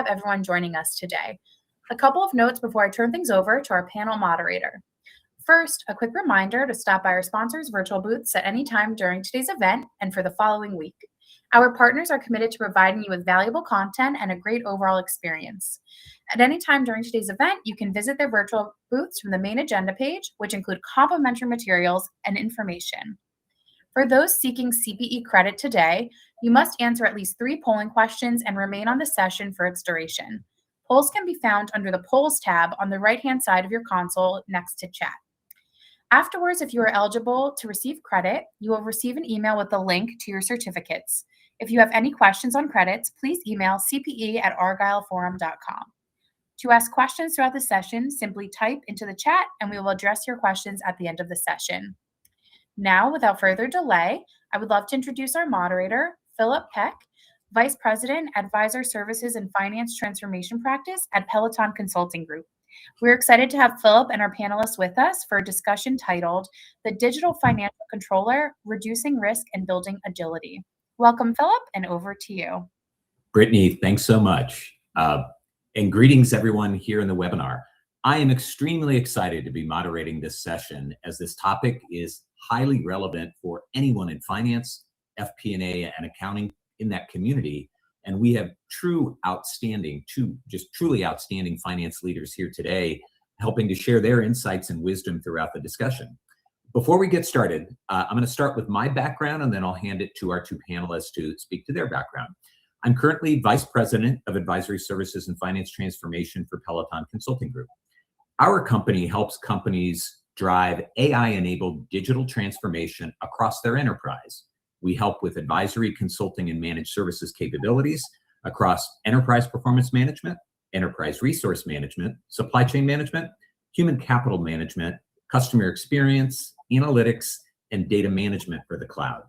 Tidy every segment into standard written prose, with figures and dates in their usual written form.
have everyone joining us today. A couple of notes before I turn things over to our panel moderator. First, a quick reminder to stop by our sponsors' virtual booths at any time during today's event and for the following week. Our partners are committed to providing you with valuable content and a great overall experience. At any time during today's event, you can visit their virtual booths from the main agenda page, which include complimentary materials and information. For those seeking CPE credit today, you must answer at least 3 polling questions and remain on the session for its duration. Polls can be found under the Polls tab on the right-hand side of your console next to Chat. Afterwards, if you are eligible to receive credit, you will receive an email with the link to your certificates. If you have any questions on credits, please email cpe@argyleforum.com. To ask questions throughout the session, simply type into the chat and we will address your questions at the end of the session. Now, without further delay, I would love to introduce our moderator, Philip Peck, Vice President, Advisor Services and Finance Transformation Practice at Peloton Consulting Group. We're excited to have Philip and our panelists with us for a discussion titled The Digital Financial Controller, Reducing Risk and Building Agility. Welcome, Philip, and over to you. Brittany, thanks so much. And greetings, everyone here in the webinar. I am extremely excited to be moderating this session as this topic is highly relevant for anyone in finance, FP&A, and accounting in that community. And we have truly outstanding finance leaders here today helping to share their insights and wisdom throughout the discussion. Before we get started, I'm going to start with my background and then I'll hand it to our 2 panelists to speak to their background. I'm currently Vice President of Advisory Services and Finance Transformation for Peloton Consulting Group. Our company helps companies drive AI-enabled digital transformation across their enterprise. We help with advisory, consulting, and managed services capabilities across enterprise performance management, enterprise resource management, supply chain management, human capital management, customer experience, analytics, and data management for the cloud.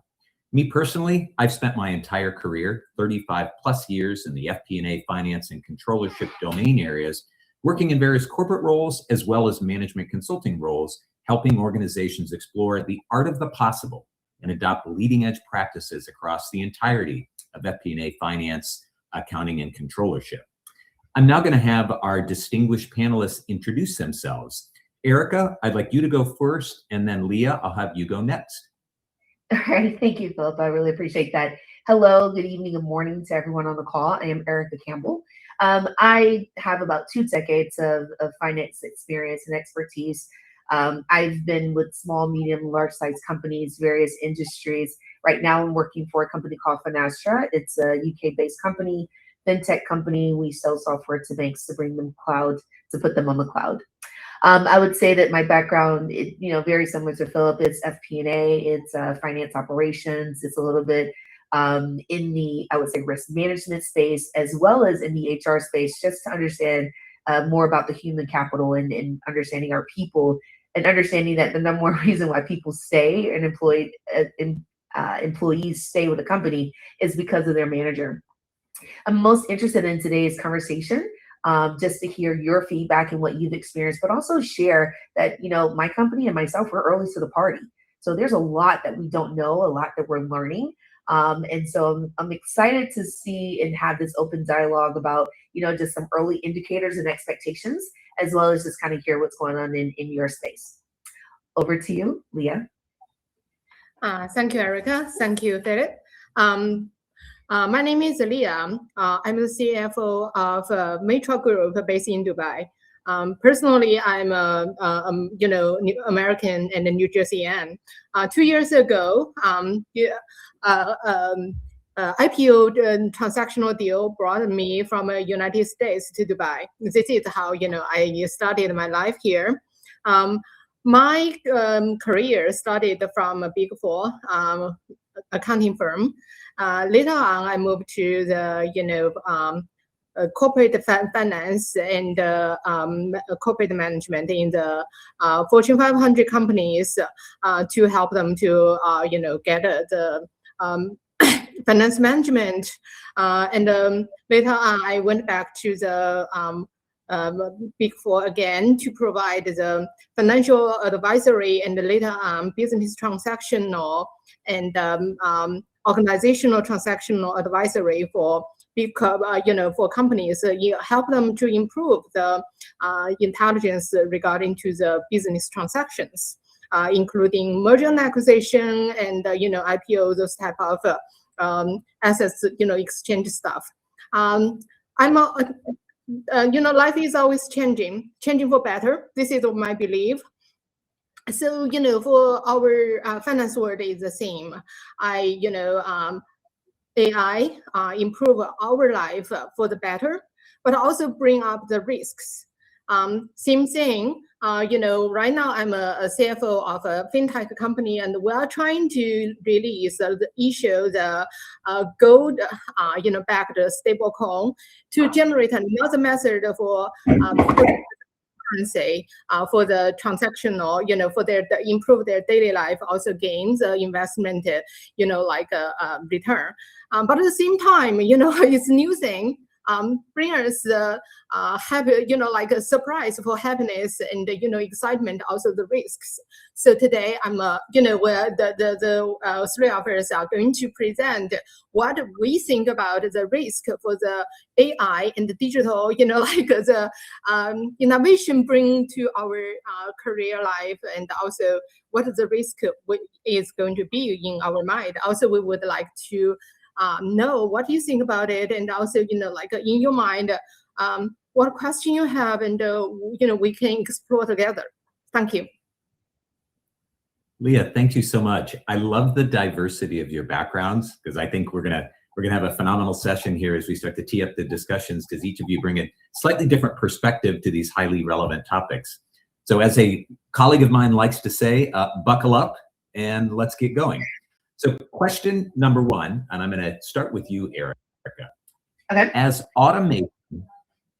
Me personally, I've spent my entire career, 35 plus years in the FP&A, finance, and controllership domain areas, working in various corporate roles as well as management consulting roles, helping organizations explore the art of the possible and adopt leading edge practices across the entirety of FP&A, finance, accounting, and controllership. I'm now going to have our distinguished panelists introduce themselves. Erica, I'd like you to go first, and then Leah, I'll have you go next. All right, thank you, Philip. I really appreciate that. Hello, good evening and morning to everyone on the call. I am Erica Campbell. I have about 2 decades of finance experience and expertise. I've been with small, medium, large-sized companies, various industries. Right now, I'm working for a company called Finastra. It's a UK-based company, fintech company. We sell software to banks to bring them cloud, to put them on the cloud. I would say that my background, very similar to Philip. It's FP&A, it's finance operations. It's a little bit in the, I would say, risk management space, as well as in the HR space, just to understand more about the human capital and understanding our people, and understanding that the number one reason why people stay and employees stay with a company is because of their manager. I'm most interested in today's conversation, just to hear your feedback and what you've experienced, but also share that, my company and myself, we're early to the party. So there's a lot that we don't know, a lot that we're learning. And so I'm excited to see and have this open dialogue about, just some early indicators and expectations, as well as just kind of hear what's going on in your space. Over to you, Leah. Thank you, Erica. Thank you, Philip. My name is Leah. I'm the CFO of Matra Group based in Dubai. Personally, I'm American and a New Jerseyan. 2 years ago, IPO transactional deal brought me from the United States to Dubai. This is how I started my life here. My career started from a Big Four accounting firm. Later on, I moved to the corporate finance and corporate management in the Fortune 500 companies to help them to get the finance management. And later on, I went back to the Big Four again to provide the financial advisory and later on business transactional and organizational transactional advisory for for companies, help them to improve the intelligence regarding to the business transactions, including merger and acquisition and IPO, those type of assets, exchange stuff. Life is always changing for better. This is my belief. So, for our finance world is the same. AI improve our life for the better, but also bring up the risks. Same thing, right now I'm a CFO of a fintech company, and we are trying to release the gold, backed stable coin to generate another method for currency for the transactional, for their improve their daily life, also gains investment, return. But at the same time, it's new thing. Bring us happy, a surprise for happiness and excitement, also the risks. So today I'm where the three of us are going to present what we think about the risk for the AI and the digital, the innovation bring to our career life, and also what the risk is going to be in our mind. Also, we would like to know what you think about it, and also in your mind what question you have, and we can explore together. Thank you. Leah, thank you so much. I love the diversity of your backgrounds, because I think we're gonna have a phenomenal session here as we start to tee up the discussions, because each of you bring a slightly different perspective to these highly relevant topics. So as a colleague of mine likes to say, buckle up and let's get going. So question number one, and I'm going to start with you, Erica. Okay. As automation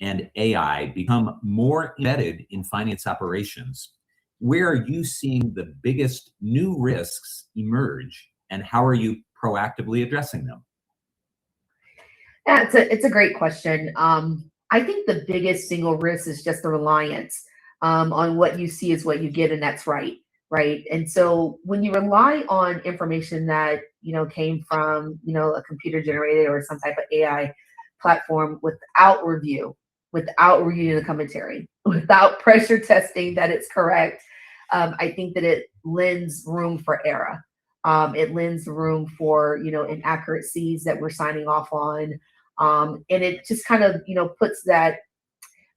and AI become more embedded in finance operations, where are you seeing the biggest new risks emerge, and how are you proactively addressing them? Yeah, it's a great question. I think the biggest single risk is just the reliance on what you see is what you get, and that's right. And so when you rely on information that came from a computer generated or some type of AI platform without reviewing the commentary, without pressure testing that it's correct, I think that it lends room for error. It lends room for inaccuracies that we're signing off on, and it just kind of puts that,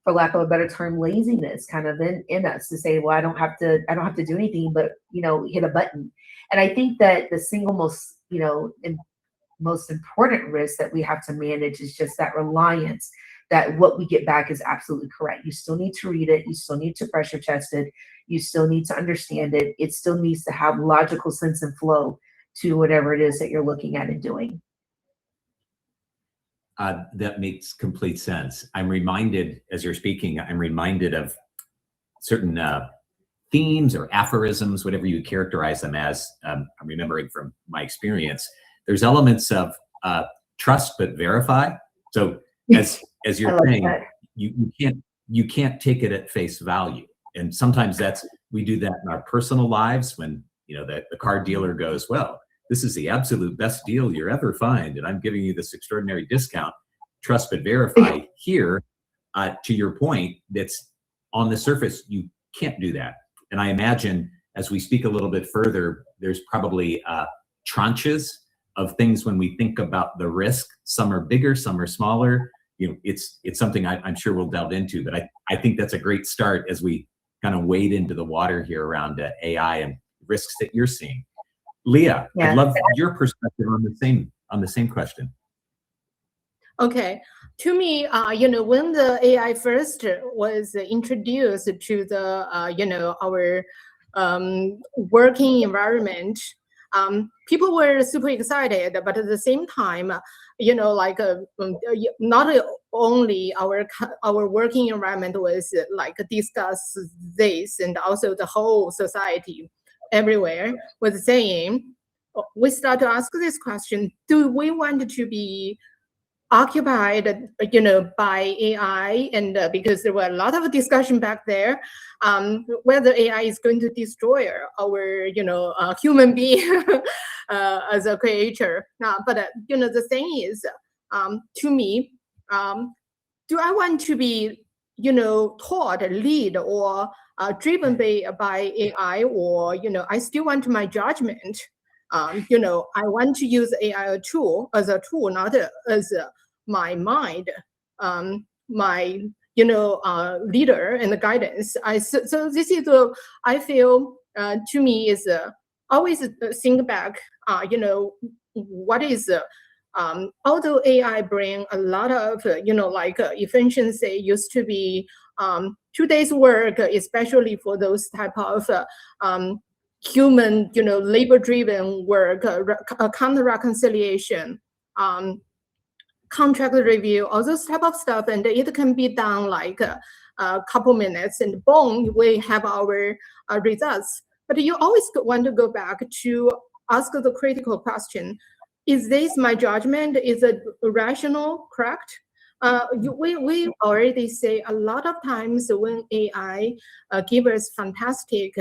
for lack of a better term, laziness kind of in us to say, well, I don't have to do anything but hit a button. And I think that the single most important risk that we have to manage is just that reliance that what we get back is absolutely correct. You still need to read it, you still need to pressure test it, you still need to understand it, it still needs to have logical sense and flow to whatever it is that you're looking at and doing. That makes complete sense. I'm reminded, as you're speaking, of certain themes or aphorisms, whatever you characterize them as. I'm remembering from my experience, there's elements of trust but verify. So as you're saying, you can't take it at face value. And sometimes we do that in our personal lives when the car dealer goes, well, this is the absolute best deal you ever find, and I'm giving you this extraordinary discount. Trust but verify. Here, to your point, that's on the surface, you can't do that. And I imagine as we speak a little bit further, there's probably tranches of things when we think about the risk. Some are bigger, some are smaller. It's something I'm sure we'll delve into, but I think that's a great start as we kind of wade into the water here around AI and risks that you're seeing. Leah, yeah. I'd love your perspective on the same question. Okay, to me, when the AI first was introduced to the, our working environment, people were super excited, but at the same time, not only our working environment was discuss this, and also the whole society everywhere was saying, we start to ask this question: do we want to be occupied, by AI? And because there were a lot of discussion back there, whether AI is going to destroy our, human being as a creator. But the thing is, to me, do I want to be, taught, lead, or driven by AI, or, I still want my judgment. I want to use AI as a tool, not as my mind, my, leader and the guidance. So this is, I feel, to me is always think back, what is, although AI bring a lot of, efficiency, used to be 2 days work, especially for those type of human, labor-driven work, account reconciliation, contract review, all those type of stuff, and it can be done like a couple minutes, and boom, we have our results. But you always want to go back to ask the critical question: is this my judgment? Is it rational, correct? We already say a lot of times when AI give us fantastic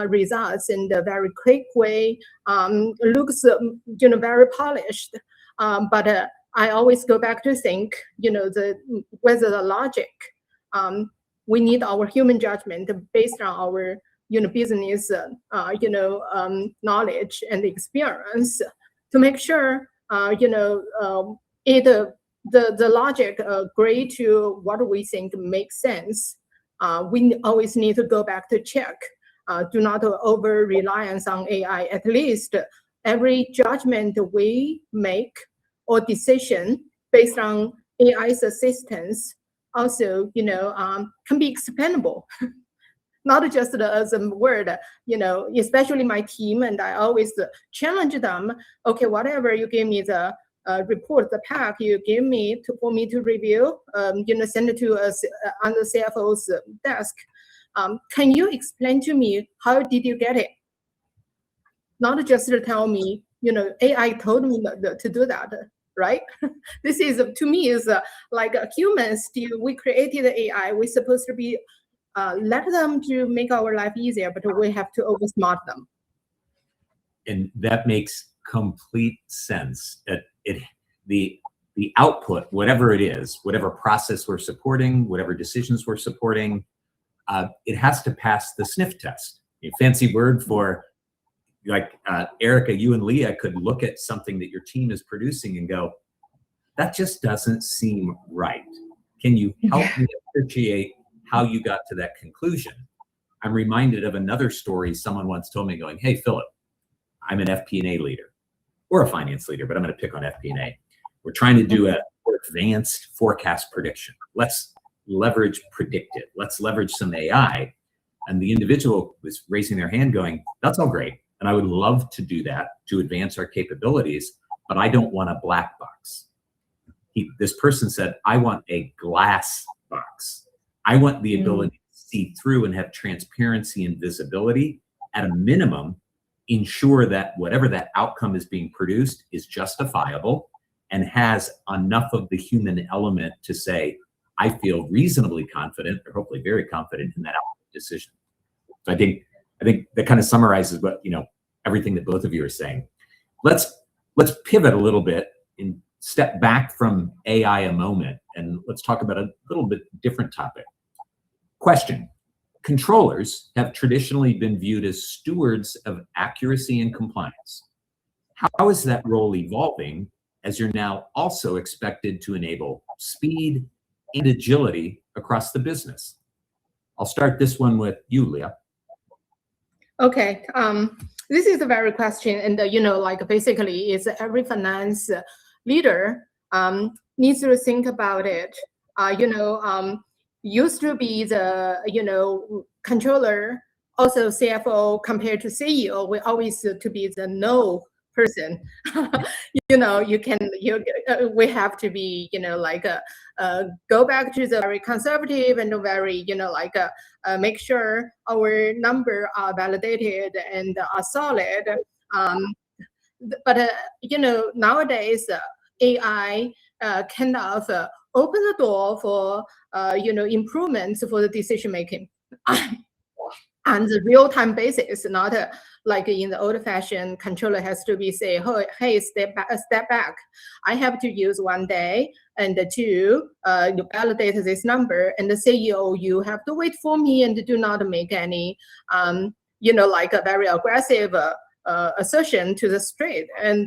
results in a very quick way, looks very polished, but I always go back to think, whether the logic, we need our human judgment based on our, business, knowledge and experience to make sure, the logic agree to what we think makes sense. We always need to go back to check. Do not over reliance on AI. At least every judgment we make or decision based on AI's assistance also, can be explainable. Not just as a word, especially my team, and I always challenge them. Okay, whatever you give me the report, the pack you give me for me to review, send it to us on the CFO's desk. Can you explain to me how did you get it? Not just to tell me, AI told me to do that, right? This is, to me, is like a human still. We created AI. We're supposed to be let them to make our life easier, but we have to oversmart them. And that makes complete sense. The output, whatever it is, whatever process we're supporting, whatever decisions we're supporting, it has to pass the sniff test. A fancy word for, like, Erica, you and Leah could look at something that your team is producing and go, that just doesn't seem right. Can you help me appreciate how you got to that conclusion? I'm reminded of another story someone once told me, going, hey, Philip, I'm an FP&A leader or a finance leader, but I'm going to pick on FP&A. We're trying to do a more advanced forecast prediction. Let's leverage predictive. Let's leverage some AI. And the individual was raising their hand going, that's all great. And I would love to do that to advance our capabilities, but I don't want a black box. This person said, I want a glass box. I want the ability to see through and have transparency and visibility. At a minimum, ensure that whatever that outcome is being produced is justifiable and has enough of the human element to say, I feel reasonably confident, or hopefully very confident in that decision. So I think that kind of summarizes what, everything that both of you are saying. Let's pivot a little bit and step back from AI a moment, and let's talk about a little bit different topic. Question: controllers have traditionally been viewed as stewards of accuracy and compliance. How is that role evolving as you're now also expected to enable speed and agility across the business? I'll start this one with you, Leah. Okay, this is a very question, and basically, is every finance leader needs to think about it. Used to be the controller, also CFO compared to CEO. We always to be the no person. We have to be go back to the very conservative and very make sure our number are validated and are solid. But nowadays AI kind of open the door for improvements for the decision making. on the real-time basis, not like in the old-fashioned controller has to be say, oh, hey, step back. I have to use 1 day, and two, you validate this number, and the CEO, you have to wait for me and do not make any, like a very aggressive assertion to the street, and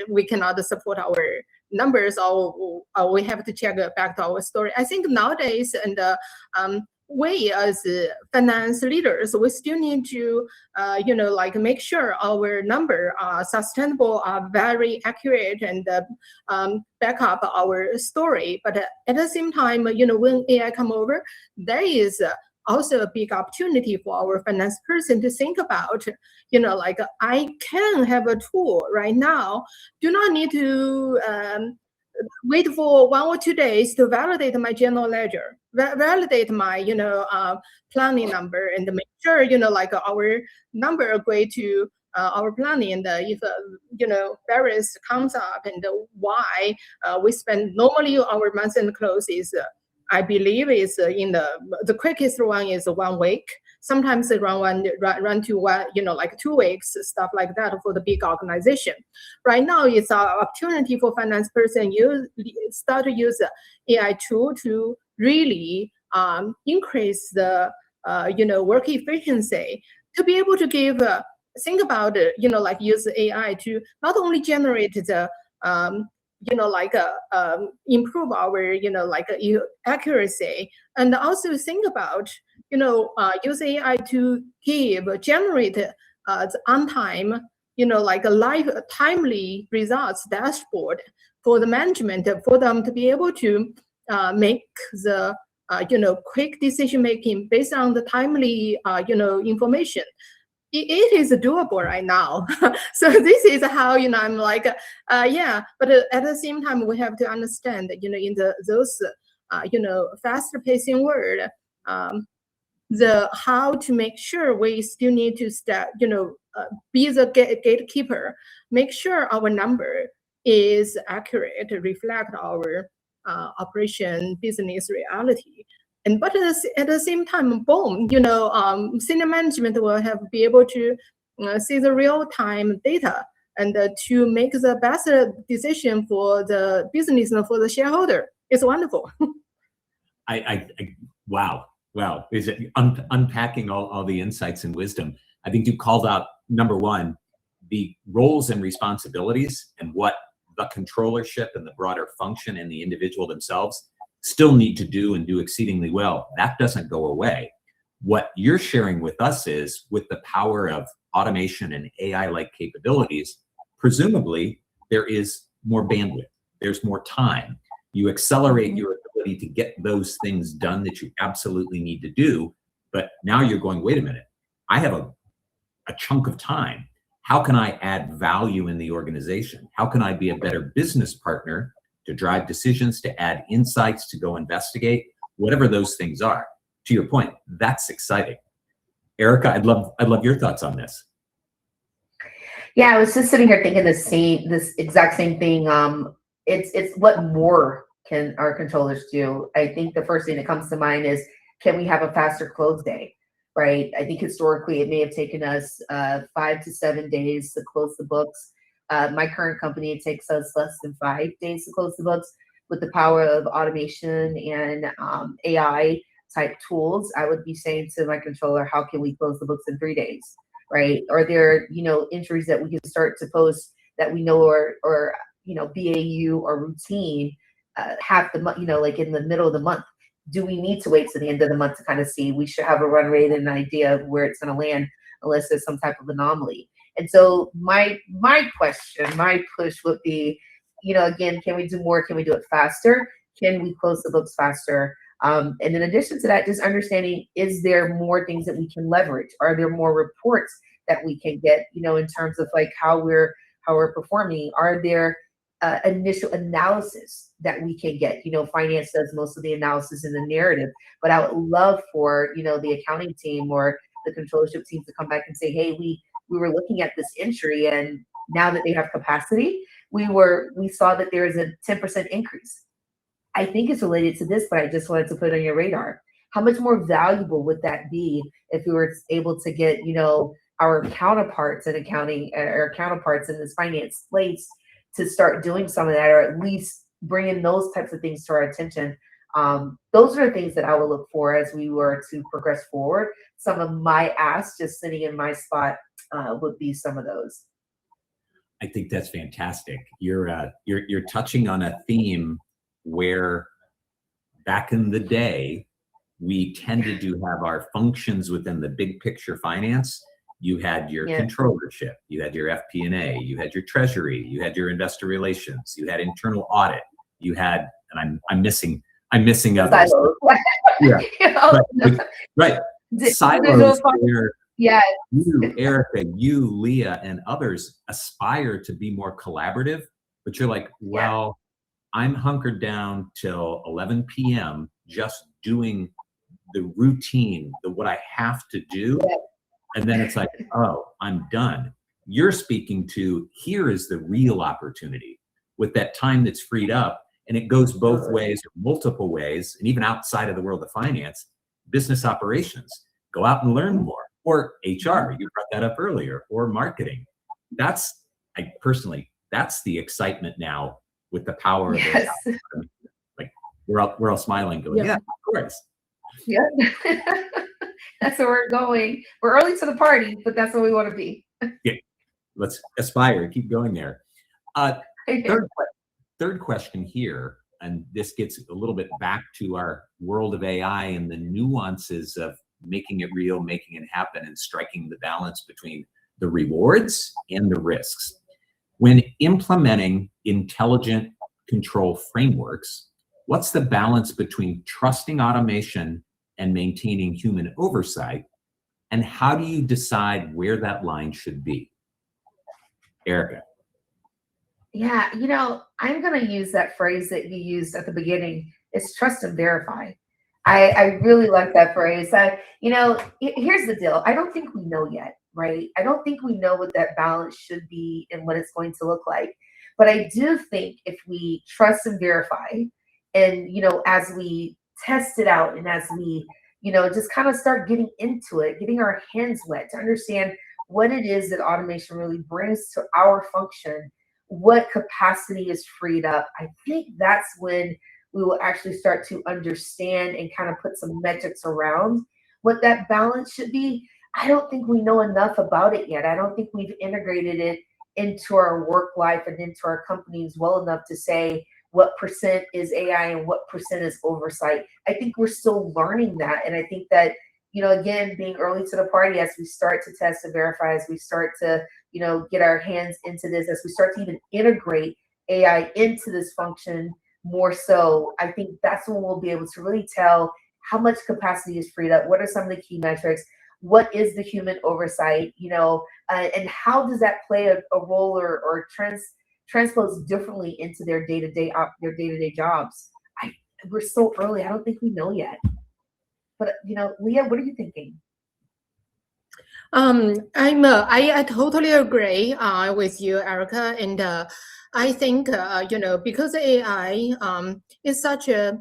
we cannot support our numbers, or we have to check back to our story. I think nowadays, and we as finance leaders, we still need to, make sure our number are sustainable, are very accurate, and back up our story. But at the same time, when AI come over, there is also a big opportunity for our finance person to think about, I can have a tool right now, do not need to wait for 1 or 2 days to validate my general ledger, validate my, planning number, and make sure, our number agree to our planning, and if, variance comes up, and why we spend normally our month-end close is, I believe is the quickest one is 1 week. Sometimes they run to 2 weeks, stuff like that for the big organization. Right now, it's an opportunity for finance person start to use AI tool to really increase the work efficiency, to be able to give think about use AI to not only generate the improve our accuracy, and also think about use AI to generate the on time a live timely results dashboard for the management, for them to be able to make the quick decision making based on the timely information. It is doable right now. So this is how I'm like, but at the same time we have to understand that in those faster pacing world, the how to make sure we still need to be the gatekeeper, make sure our number is accurate, reflect our operation business reality. But at the same time, boom, senior management will be able to see the real-time data, and to make the best decision for the business and for the shareholder. It's wonderful. Wow. Is it unpacking all the insights and wisdom? I think you called out, number one, the roles and responsibilities, and what the controllership and the broader function and the individual themselves still need to do, and do exceedingly well. That doesn't go away. What you're sharing with us is, with the power of automation and AI-like capabilities, presumably there is more bandwidth, there's more time. You accelerate your ability to get those things done that you absolutely need to do. But now you're going, wait a minute, I have a chunk of time. How can I add value in the organization? How can I be a better business partner to drive decisions, to add insights, to go investigate, whatever those things are? To your point, that's exciting. Erica, I'd love your thoughts on this. Yeah, I was just sitting here thinking this exact same thing. It's what more can our controllers do? I think the first thing that comes to mind is, can we have a faster close day, right? I think historically it may have taken us 5 to 7 days to close the books. My current company, it takes us less than 5 days to close the books. With the power of automation and AI type tools, I would be saying to my controller, how can we close the books in 3 days, right? Are there, entries that we can start to post that we know are BAU or routine, half the month, like in the middle of the month? Do we need to wait to the end of the month to kind of see? We should have a run rate and an idea of where it's going to land, unless there's some type of anomaly. And so my question, my push would be, again, can we do more? Can we do it faster? Can we close the books faster? And in addition to that, just understanding, is there more things that we can leverage? Are there more reports that we can get, in terms of like how we're performing? Are there initial analysis that we can get? Finance does most of the analysis in the narrative, but I would love for, the accounting team or the controllership team to come back and say, hey, we were looking at this entry, and now that they have capacity, we saw that there is a 10% increase. I think it's related to this, but I just wanted to put it on your radar. how much more valuable would that be if we were able to get, our counterparts in accounting or counterparts in this finance place to start doing some of that, or at least bringing those types of things to our attention. Those are the things that I would look for as we were to progress forward. Some of my asks, just sitting in my spot, would be some of those. I think that's fantastic. You're touching on a theme where back in the day, we tended to have our functions within the big picture finance. You had your controllership, you had your FP&A, you had your treasury, you had your investor relations, you had internal audit, you had, and I'm missing others. Yeah, right. Silos where you, Erica, you, Leah, and others aspire to be more collaborative, but you're like, well, I'm hunkered down till 11 p.m. just doing the routine, what I have to do. And then it's like, oh, I'm done. You're speaking to, here is the real opportunity with that time that's freed up. And it goes both ways, multiple ways, and even outside of the world of finance, business operations, go out and learn more, or HR, you brought that up earlier, or marketing. That's the excitement now with the power of it. Like we're all smiling, going, yeah, of course. Yeah. That's where we're going. We're early to the party, but that's where we want to be. Yeah. Let's aspire, keep going there. Third question here, and this gets a little bit back to our world of AI and the nuances of making it real, making it happen, and striking the balance between the rewards and the risks. When implementing intelligent control frameworks, what's the balance between trusting automation and maintaining human oversight? And how do you decide where that line should be? Erica. Yeah, I'm going to use that phrase that you used at the beginning. It's trust and verify. I really like that phrase. Here's the deal. I don't think we know yet, right? I don't think we know what that balance should be and what it's going to look like. But I do think if we trust and verify, and, as we test it out, and as we, just kind of start getting into it, getting our hands wet to understand what it is that automation really brings to our function, what capacity is freed up, I think that's when we will actually start to understand and kind of put some metrics around what that balance should be. I don't think we know enough about it yet. I don't think we've integrated it into our work life and into our companies well enough to say what percent is AI and what percent is oversight. I think we're still learning that. And I think that, again, being early to the party, as we start to test and verify, as we start to, get our hands into this, as we start to even integrate AI into this function more so, I think that's when we'll be able to really tell how much capacity is freed up, what are some of the key metrics, what is the human oversight, and how does that play a role or transpose differently into their day-to-day jobs. We're so early. I don't think we know yet. But Leah, what are you thinking? I totally agree with you, Erica, and I think because AI is such a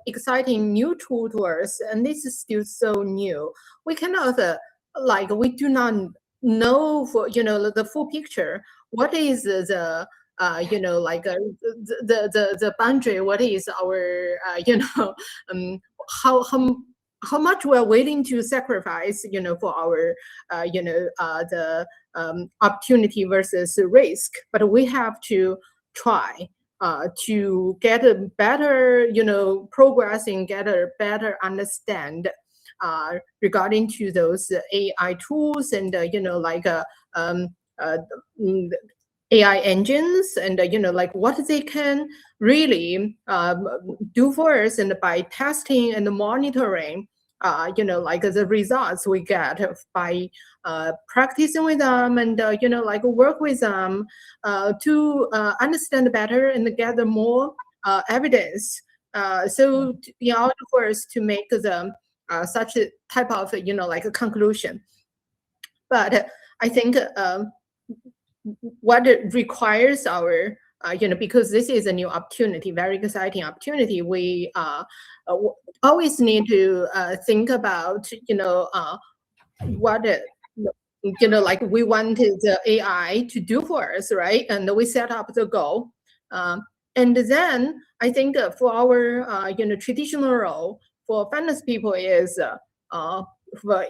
exciting new tool to us, and this is still so new. We cannot we do not know for the full picture. What is the the boundary? What is our how much we're willing to sacrifice for our the opportunity versus risk? But we have to try to get a better progress and get a better understand regarding to those AI tools and AI engines and what they can really do for us, and by testing and monitoring the results we get by practicing with them and work with them to understand better and gather more evidence so in order for us to make the such a type of a conclusion. But I think what it requires our because this is a new opportunity, very exciting opportunity, we always need to think about, what like we wanted the AI to do for us, right? And we set up the goal. And then I think for our, traditional role for finance people is,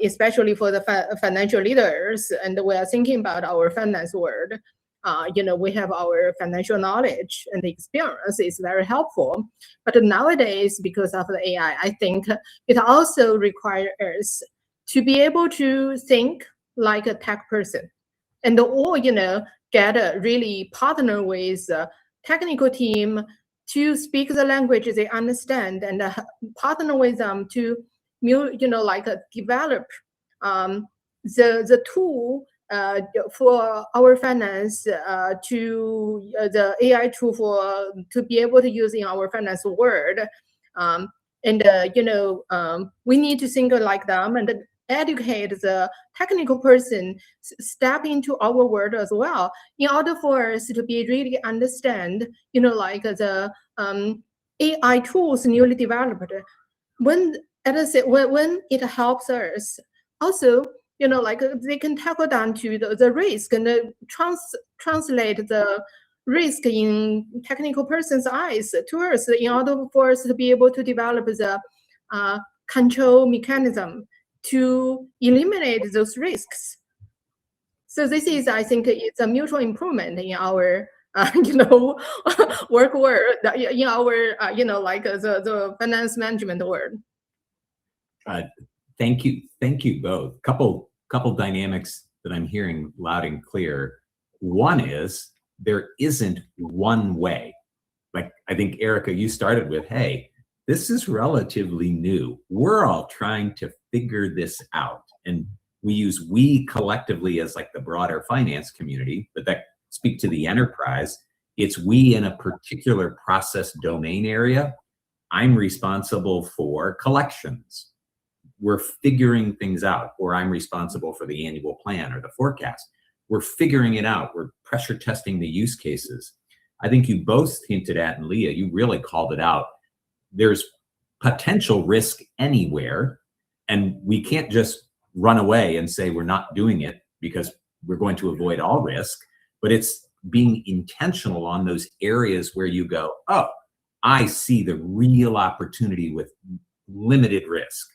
especially for the financial leaders, and we are thinking about our finance world. We have our financial knowledge and experience is very helpful. But nowadays, because of the AI, I think it also requires to be able to think like a tech person, and or get a really partner with a technical team to speak the language they understand, and partner with them to develop the tool for our finance to the AI tool to be able to use in our finance world. We need to think like them and educate the technical person step into our world as well, in order for us to be really understand, the AI tools newly developed. When it helps us, also, they can tackle down to the risk and translate the risk in technical person's eyes to us, in order for us to be able to develop the control mechanism to eliminate those risks. So this is, I think, it's a mutual improvement in our, work world, in our, the finance management world. Thank you both. Couple dynamics that I'm hearing loud and clear. One is there isn't one way. Like I think Erica, you started with, hey, this is relatively new. We're all trying to figure this out. And we use we collectively as like the broader finance community, but that speak to the enterprise. It's we in a particular process domain area. I'm responsible for collections. We're figuring things out, or I'm responsible for the annual plan or the forecast. We're figuring it out. We're pressure testing the use cases. I think you both hinted at, and Leah, you really called it out. There's potential risk anywhere, and we can't just run away and say we're not doing it because we're going to avoid all risk, but it's being intentional on those areas where you go, oh, I see the real opportunity with limited risk.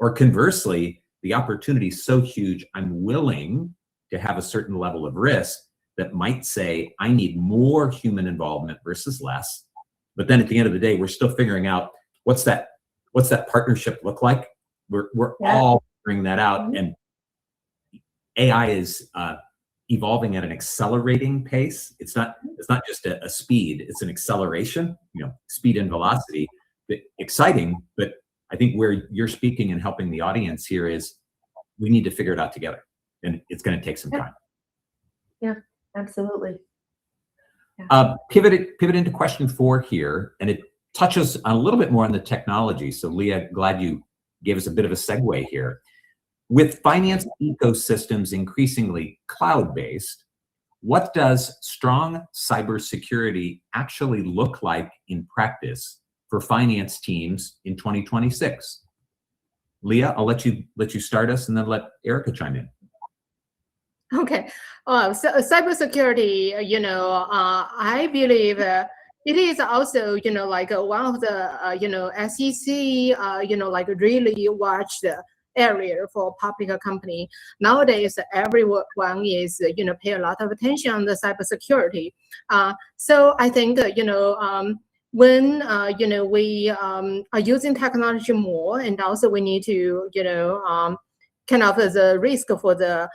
Or conversely, the opportunity is so huge, I'm willing to have a certain level of risk that might say, I need more human involvement versus less. But then at the end of the day, we're still figuring out what's that partnership look like. We're all figuring that out, and AI is evolving at an accelerating pace. It's not just a speed; it's an acceleration. Speed and velocity. Exciting, but I think where you're speaking and helping the audience here is we need to figure it out together, and it's going to take some time. Yeah, absolutely. Pivot into question 4 here, and it touches a little bit more on the technology. So Leah, glad you gave us a bit of a segue here. With finance ecosystems increasingly cloud-based, what does strong cybersecurity actually look like in practice for finance teams in 2026? Leah, I'll let you start us, and then let Erica chime in. Okay. So cybersecurity, I believe it is also, one of the, SEC, really watched area for public company. Nowadays, everyone is, pay a lot of attention on the cybersecurity. So I think, when, we are using technology more, and also we need to, kind of the risk for the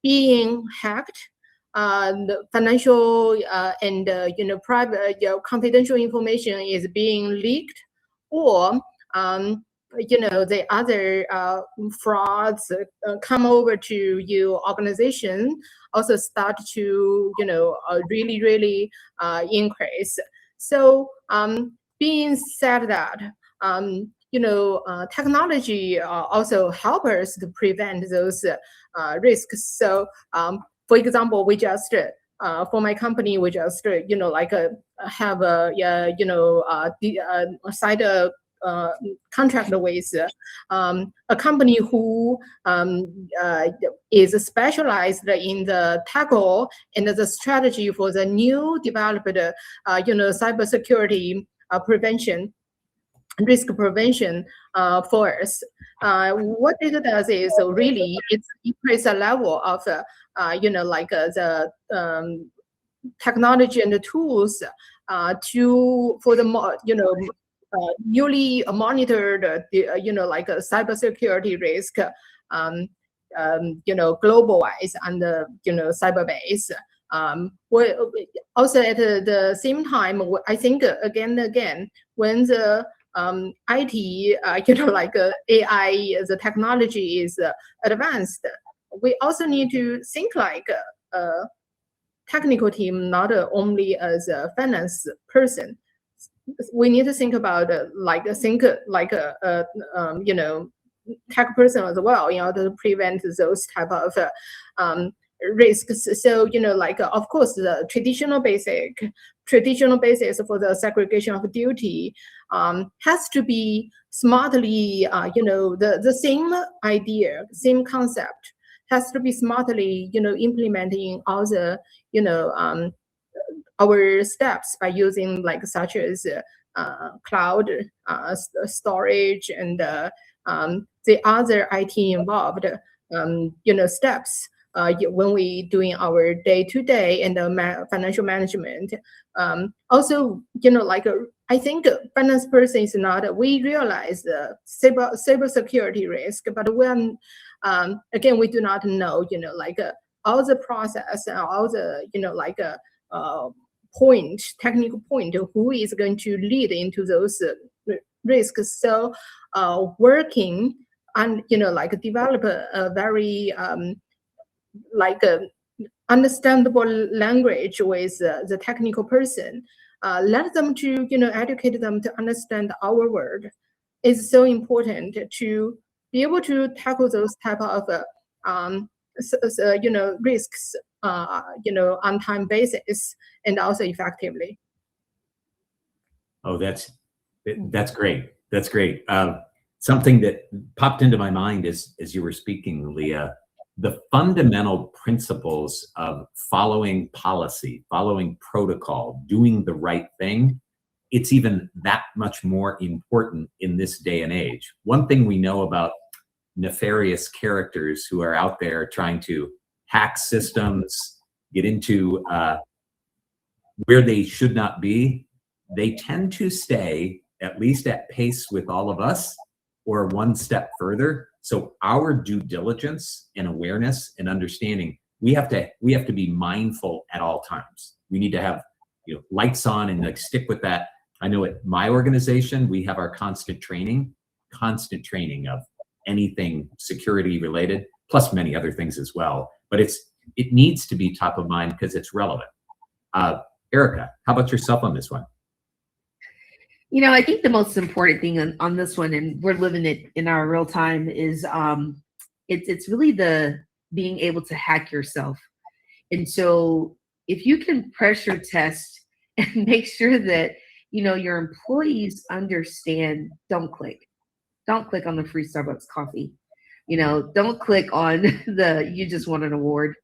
being hacked, the financial and private confidential information is being leaked, or the other frauds come over to your organization also start to really increase. So being said that, technology also help us to prevent those risks. So, for example, we just for my company, we just have a side contract with a company who is specialized in the tackle and the strategy for the new developed cybersecurity prevention, risk prevention for us. What it does is really it's increase the level of the technology and the tools for the more newly monitored cybersecurity risk global wise and cyber base. Also at the same time, I think again when the IT AI, the technology is advanced, we also need to think like a technical team, not only as a finance person. We need to think about tech person as well in order to prevent those type of risks. So of course the traditional basis for the segregation of duty has to be smartly the same idea, same concept has to be smartly implementing all the our steps by using such as cloud storage and the other IT involved steps when we doing our day-to-day and financial management. Also I think finance person is not, we realize the cybersecurity risk, but when again we do not know all the process and all the technical point who is going to lead into those risks. So working and develop a very understandable language with the technical person, let them to educate them to understand our word is so important to be able to tackle those type of risks on time basis and also effectively. Oh, that's great. That's great. Something that popped into my mind as you were speaking, Leah, the fundamental principles of following policy, following protocol, doing the right thing, it's even that much more important in this day and age. One thing we know about nefarious characters who are out there trying to hack systems, get into where they should not be, they tend to stay at least at pace with all of us or one step further. So our due diligence and awareness and understanding, we have to be mindful at all times. We need to have lights on and stick with that. I know at my organization, we have our constant training of anything security related, plus many other things as well. But it needs to be top of mind because it's relevant. Erica, how about yourself on this one? I think the most important thing on this one, and we're living it in our real time, is it's really the being able to hack yourself. And so if you can pressure test and make sure that your employees understand, don't click on the free Starbucks coffee. Don't click on the you just won an award.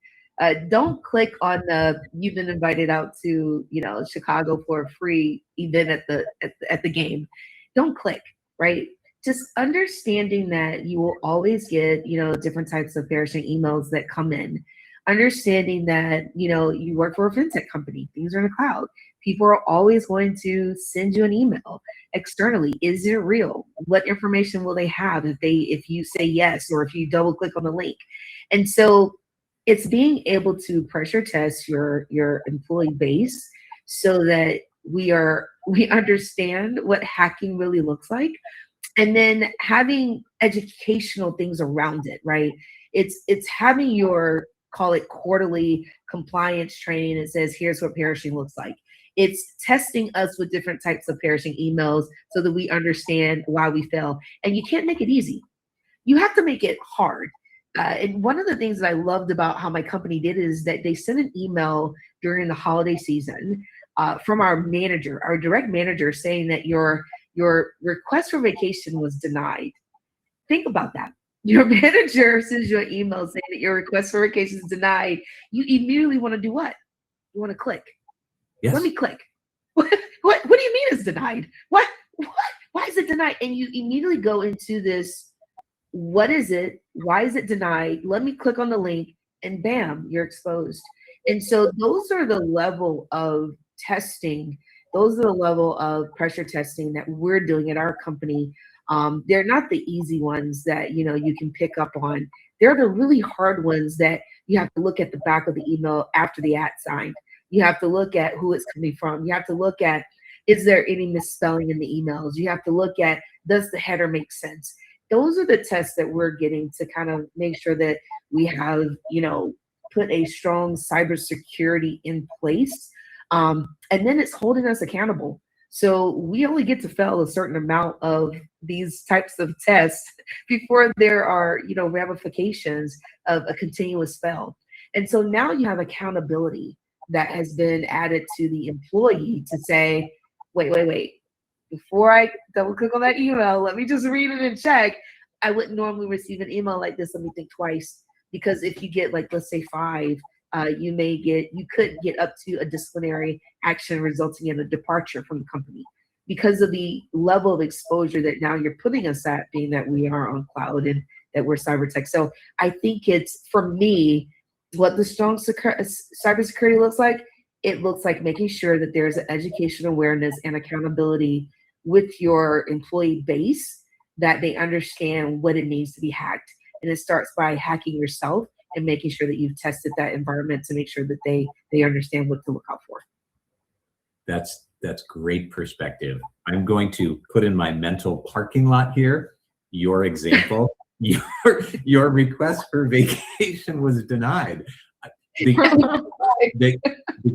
Don't click on the you've been invited out to Chicago for a free event at the game. Don't click, right? Just understanding that you will always get different types of phishing emails that come in. Understanding that you work for a fintech company, things are in the cloud. People are always going to send you an email externally. Is it real? What information will they have if you say yes or if you double click on the link? And so it's being able to pressure test your employee base so that we understand what hacking really looks like, and then having educational things around it, right? It's having your, call it quarterly compliance training that says here's what phishing looks like. It's testing us with different types of phishing emails so that we understand why we fail. And you can't make it easy. You have to make it hard. And one of the things that I loved about how my company did is that they sent an email during the holiday season from our manager, our direct manager, saying that your request for vacation was denied. Think about that. Your manager sends you an email saying that your request for vacation is denied. You immediately want to do what? You want to click. Yes. Let me click. What do you mean it's denied? What? Why is it denied? And you immediately go into this, what is it? Why is it denied? Let me click on the link, and bam, you're exposed. And so those are the level of testing. Those are the level of pressure testing that we're doing at our company. They're not the easy ones that you can pick up on. They're the really hard ones that you have to look at the back of the email after the at signed. You have to look at who it's coming from. You have to look at, is there any misspelling in the emails? You have to look at, does the header make sense? Those are the tests that we're getting to kind of make sure that we have, put a strong cybersecurity in place. And then it's holding us accountable. So we only get to fail a certain amount of these types of tests before there are, ramifications of a continuous fail. And so now you have accountability that has been added to the employee to say, wait. Before I double click on that email, let me just read it and check. I wouldn't normally receive an email like this. Let me think twice. Because if you get, like, let's say 5, you could get up to a disciplinary action resulting in a departure from the company because of the level of exposure that now you're putting us at, being that we are on cloud and that we're cyber tech. So I think it's, for me, what the strong cybersecurity looks like. It looks like making sure that there's an education awareness and accountability with your employee base, that they understand what it means to be hacked. And it starts by hacking yourself and making sure that you've tested that environment to make sure that they understand what to look out for. That's great perspective. I'm going to put in my mental parking lot here your example. Your request for vacation was denied. The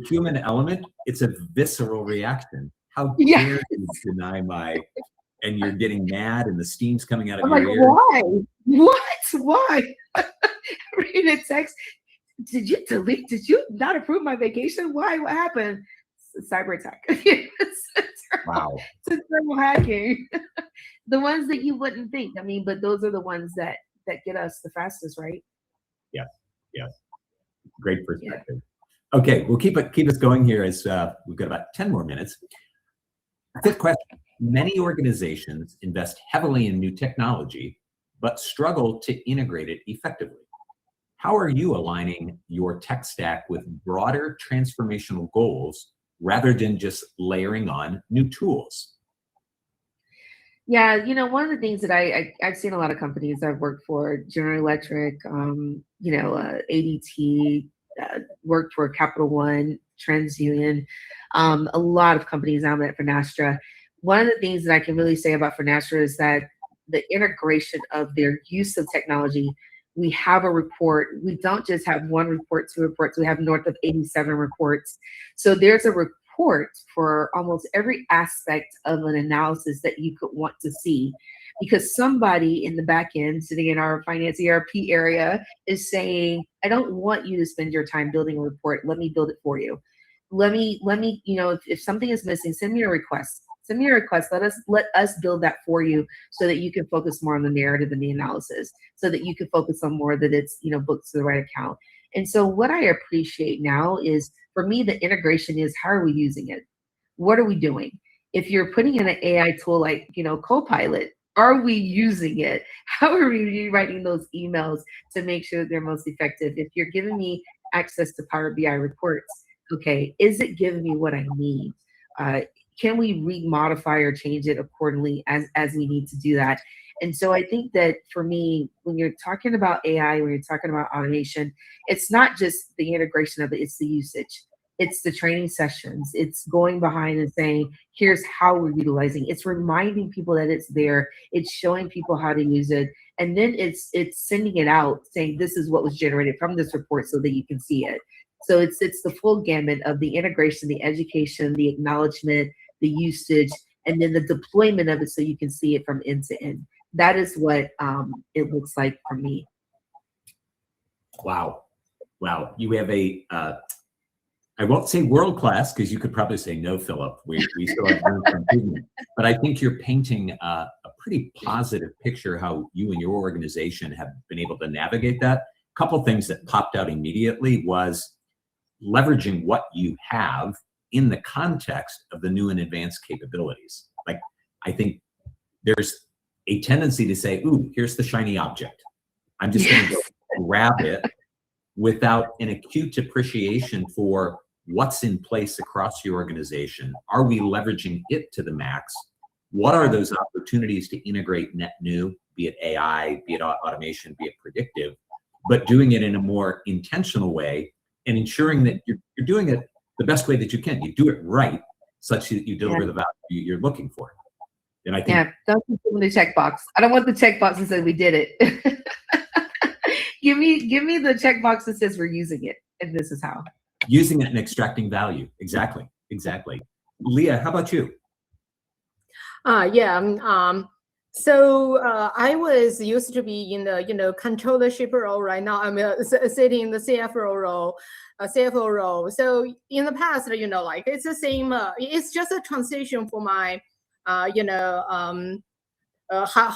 human element, it's a visceral reason. How dare you deny my, and you're getting mad and the steam's coming out of your ear. Why? Why? Read a text. Did you delete? Did you not approve my vacation? Why? What happened? Cyber attack. Wow. It's terrible hacking. The ones that you wouldn't think. I mean, but those are the ones that get us the fastest, right? Yes. Great perspective. Yeah. Okay, we'll keep us going here as we've got about 10 more minutes. Fifth question. Many organizations invest heavily in new technology, but struggle to integrate it effectively. How are you aligning your tech stack with broader transformational goals rather than just layering on new tools? Yeah, one of the things that I've seen a lot of companies I've worked for, General Electric, ADT, worked for Capital One, TransUnion, a lot of companies now at Finastra. One of the things that I can really say about Finastra is that the integration of their use of technology. We have a report. We don't just have one report, 2 reports. We have north of 87 reports. So there's a report for almost every aspect of an analysis that you could want to see, because somebody in the back end sitting in our finance ERP area is saying, I don't want you to spend your time building a report. Let me build it for you. Let me, if something is missing, send me a request. Send me a request. Let us build that for you so that you can focus more on the narrative and the analysis, so that you can focus on more that it's, booked to the right account. And so what I appreciate now is, for me, the integration is, how are we using it? What are we doing? If you're putting in an AI tool like, Copilot, are we using it? How are we rewriting those emails to make sure that they're most effective? If you're giving me access to Power BI reports, okay, is it giving me what I need? Can we remodify or change it accordingly as we need to do that? And so I think that for me, when you're talking about AI, when you're talking about automation, it's not just the integration of it, it's the usage. It's the training sessions. It's going behind and saying, here's how we're utilizing. It's reminding people that it's there. It's showing people how to use it. And then it's sending it out saying, this is what was generated from this report so that you can see it. So it's the full gamut of the integration, the education, the acknowledgement, the usage, and then the deployment of it so you can see it from end to end. That is what it looks like for me. Wow. Wow. You have a, I won't say world-class, because you could probably say no, Philip. We still have room for improvement. But I think you're painting a pretty positive picture how you and your organization have been able to navigate that. A couple things that popped out immediately was leveraging what you have in the context of the new and advanced capabilities. Like, I think there's a tendency to say, ooh, here's the shiny object. I'm just going to go grab it, without an acute appreciation for what's in place across your organization. Are we leveraging it to the max? What are those opportunities to integrate net new, be it AI, be it automation, be it predictive, but doing it in a more intentional way and ensuring that you're doing it the best way that you can. You do it right, such that you deliver the value you're looking for. And I think don't give me the checkbox. I don't want the checkbox that says we did it. give me the checkbox that says we're using it, and this is how. Using it and extracting value. Exactly. Leah, how about you? So I was used to be in the controllership role. Right now I'm sitting in the CFO role. So in the past, like it's the same. It's just a transition for my, how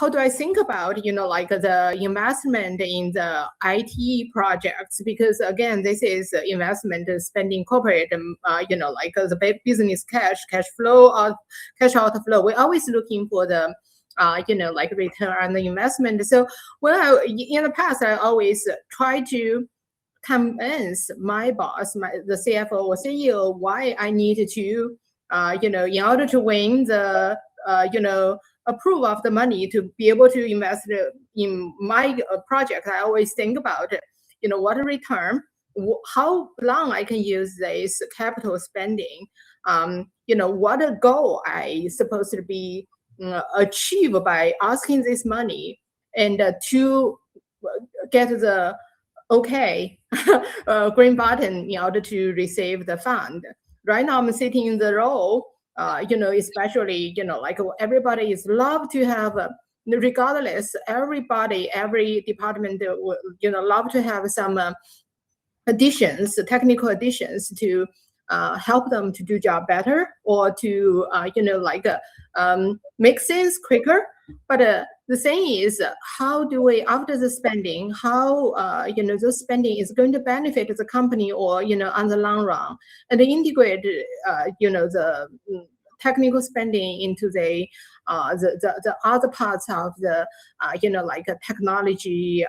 do I think about, like the investment in the IT projects? Because again, this is investment spending corporate, like the business cash flow, cash outflow. We're always looking for the, like return on the investment. So in the past, I always try to convince my boss, the CFO or CEO, why I need to, in order to win the, approve of the money to be able to invest in my project. I always think about, what return, how long I can use this capital spending, what a goal I supposed to be achieve by asking this money, and to get the green button in order to receive the fund. Right now I'm sitting in the role, especially, like everybody is love to have, regardless, every department, love to have some technical additions to help them to do job better, or to, make things quicker. But the thing is, how do we, after the spending, how, those spending is going to benefit the company, or, on the long run, and integrate, the technical spending into the other parts of the, like a technology,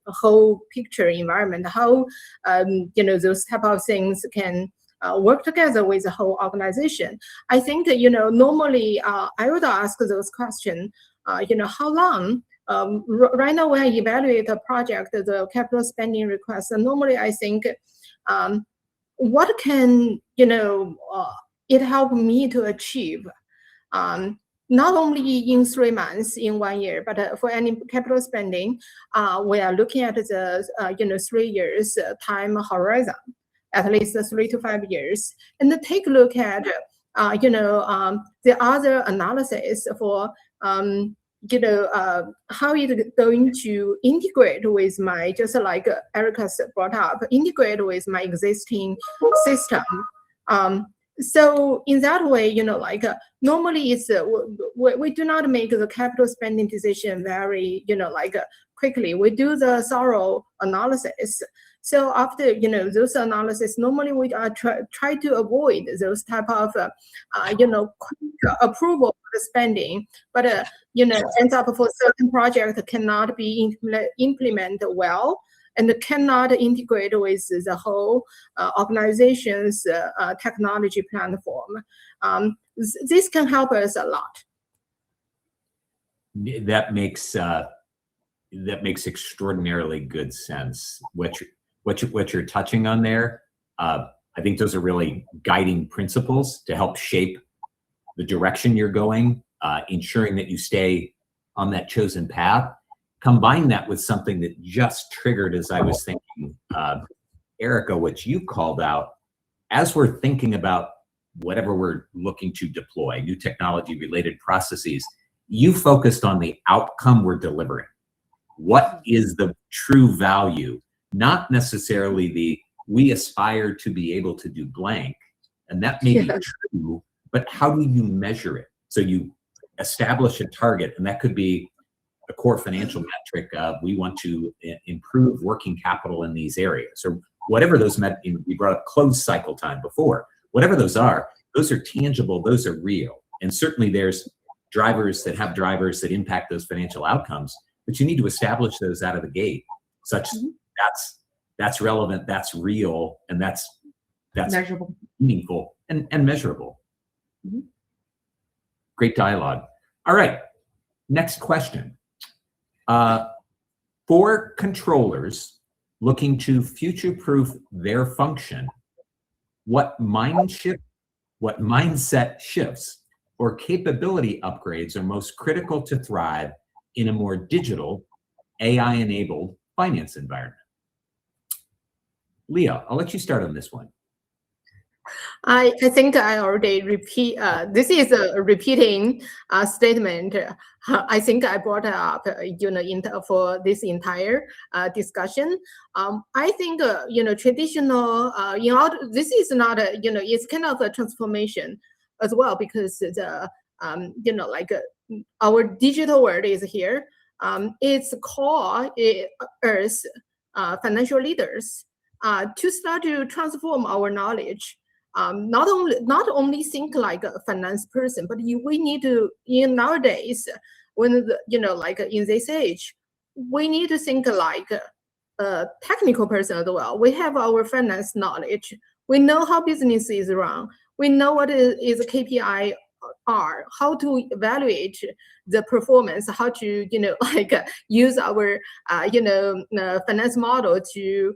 whole picture environment, how, those type of things can work together with the whole organization. I think that, normally I would ask those questions, how long, right now when I evaluate a project, the capital spending request, normally I think, what can, it help me to achieve, not only in 3 months, in 1 year, but for any capital spending, we are looking at the 3 years time horizon, at least 3 to 5 years, and then take a look at the other analysis for how it's going to integrate with my, just like Erica brought up, integrate with my existing system. So in that way, like normally it's we do not make the capital spending decision very, quickly. We do the thorough analysis. So after, those analysis, normally we are try to avoid those type of, quick approval of the spending. But, ends up for certain project cannot be implemented well, and cannot integrate with the whole organization's technology platform. This can help us a lot. That makes extraordinarily good sense. What you're touching on there, I think those are really guiding principles to help shape the direction you're going, ensuring that you stay on that chosen path. Combine that with something that just triggered as I was thinking, Erica, what you called out, as we're thinking about whatever we're looking to deploy, new technology related processes, you focused on the outcome we're delivering. What is the true value? Not necessarily we aspire to be able to do blank, and that may be true, but how do you measure it? So you establish a target, and that could be a core financial metric of we want to improve working capital in these areas, or whatever those we brought up close cycle time before. Whatever those are tangible, those are real. And certainly there's drivers that impact those financial outcomes, but you need to establish those out of the gate, such that's relevant, that's real, and that's measurable, meaningful, and measurable. Great dialogue. All right, next question. For controllers looking to future-proof their function, what mindset shifts or capability upgrades are most critical to thrive in a more digital, AI-enabled finance environment? Leah, I'll let you start on this one. I think I already repeat, this is a repeating statement. I think I brought it up, for this entire discussion. I think, traditional, this is not it's kind of a transformation as well, because the, our digital world is here. Its core is financial leaders to start to transform our knowledge. Not only think like a finance person, but we need to, nowadays, when in this age, we need to think like a technical person as well. We have our finance knowledge. We know how business is run. We know what is KPI are, how to evaluate the performance, how to use our finance model to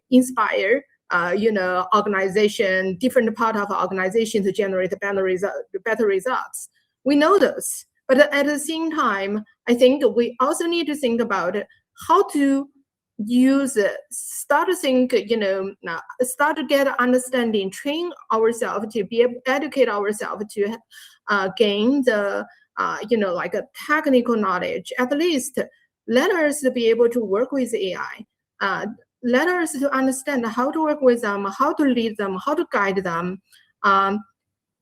inspire organization, different part of organization to generate better results. We know those, but at the same time, I think we also need to think about how to use it, start to think, start to get understanding, train ourselves to be able to educate ourselves to gain the, a technical knowledge. At least let us be able to work with AI. Let us to understand how to work with them, how to lead them, how to guide them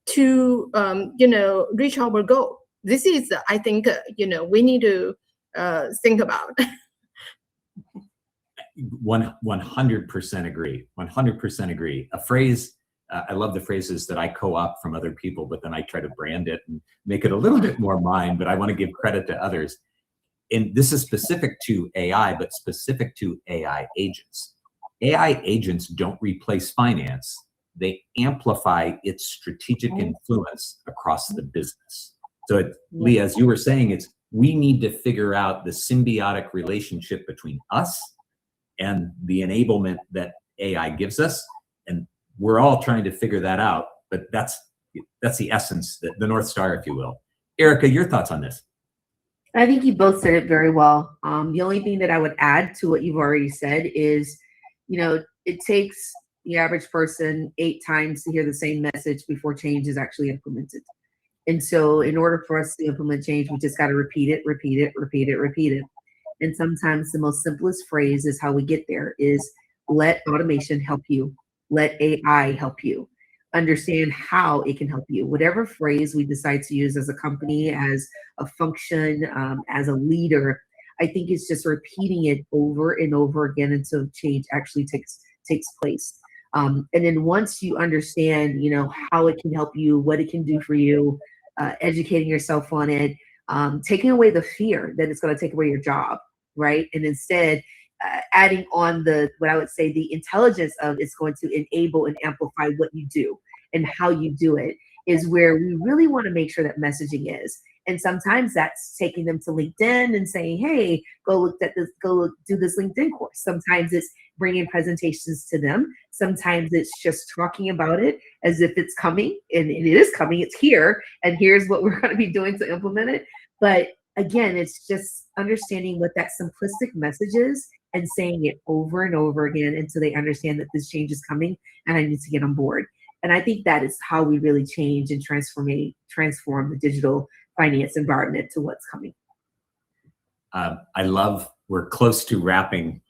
to, reach our goal. This is, I think, we need to think about. 100% agree. 100% agree. A phrase, I love the phrases that I co-opt from other people, but then I try to brand it and make it a little bit more mine, but I want to give credit to others. And this is specific to AI, but specific to AI agents. AI agents don't replace finance. They amplify its strategic influence across the business. So, Lee, as you were saying, we need to figure out the symbiotic relationship between us and the enablement that AI gives us. And we're all trying to figure that out, but that's the essence, the North Star, if you will. Erica, your thoughts on this? I think you both said it very well. The only thing that I would add to what you've already said is, it takes the average person 8 times to hear the same message before change is actually implemented. And so in order for us to implement change, we just got to repeat it, repeat it, repeat it, repeat it. And sometimes the most simplest phrase is how we get there is let automation help you. Let AI help you. Understand how it can help you. Whatever phrase we decide to use as a company, as a function, as a leader, I think it's just repeating it over and over again until change actually takes place. And then once you understand, how it can help you, what it can do for you, educating yourself on it, taking away the fear that it's going to take away your job, right? And instead, adding on what I would say the intelligence of it's going to enable and amplify what you do and how you do it is where we really want to make sure that messaging is. And sometimes that's taking them to LinkedIn and saying, hey, go do this LinkedIn course. Sometimes it's bringing presentations to them. Sometimes it's just talking about it as if it's coming, and it is coming, it's here, and here's what we're going to be doing to implement it. But again, it's just understanding what that simplistic message is and saying it over and over again until they understand that this change is coming and I need to get on board. And I think that is how we really change and transform the digital finance environment to what's coming. I love, we're close to wrapping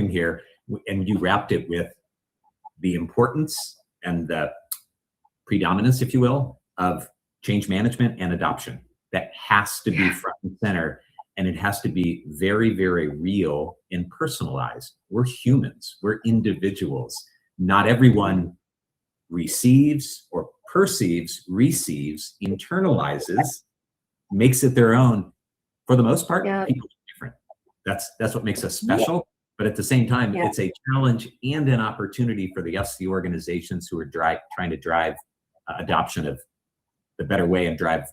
here, and you wrapped it with the importance and the predominance, if you will, of change management and adoption. That has to be front and center, and it has to be very, very real and personalized. We're humans, we're individuals. Not everyone receives or perceives, receives, internalizes, makes it their own. For the most part, people are different. That's what makes us special. But at the same time, it's a challenge and an opportunity for the organizations who are trying to drive adoption of the better way and drive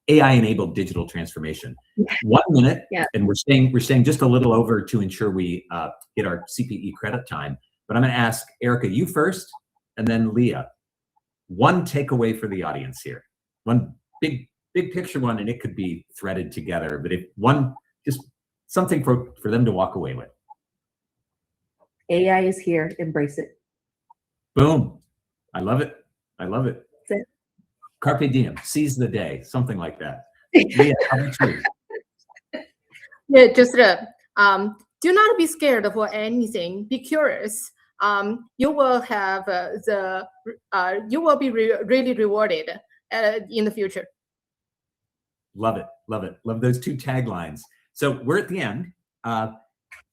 AI-enabled digital transformation. 1 minute, and we're staying just a little over to ensure we hit our CPE credit time. But I'm going to ask Erica, you first, and then Leah. One takeaway for the audience here. One big picture one, and it could be threaded together. But if one, just something for them to walk away with. AI is here. Embrace it. Boom. I love it. I love it. That's it. Carpe diem. Seize the day. Something like that. Leah, how about you? Yeah, just do not be scared for anything. Be curious. You will have you will be really rewarded in the future. Love it. Love it. Love those two taglines. So we're at the end.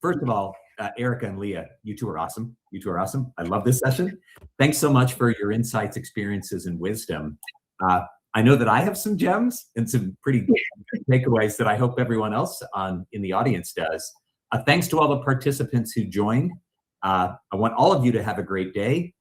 First of all, Erica and Leah, you two are awesome. You two are awesome. I love this session. Thanks so much for your insights, experiences, and wisdom. I know that I have some gems and some pretty good takeaways that I hope everyone else in the audience does. Thanks to all the participants who joined. I want all of you to have a great day.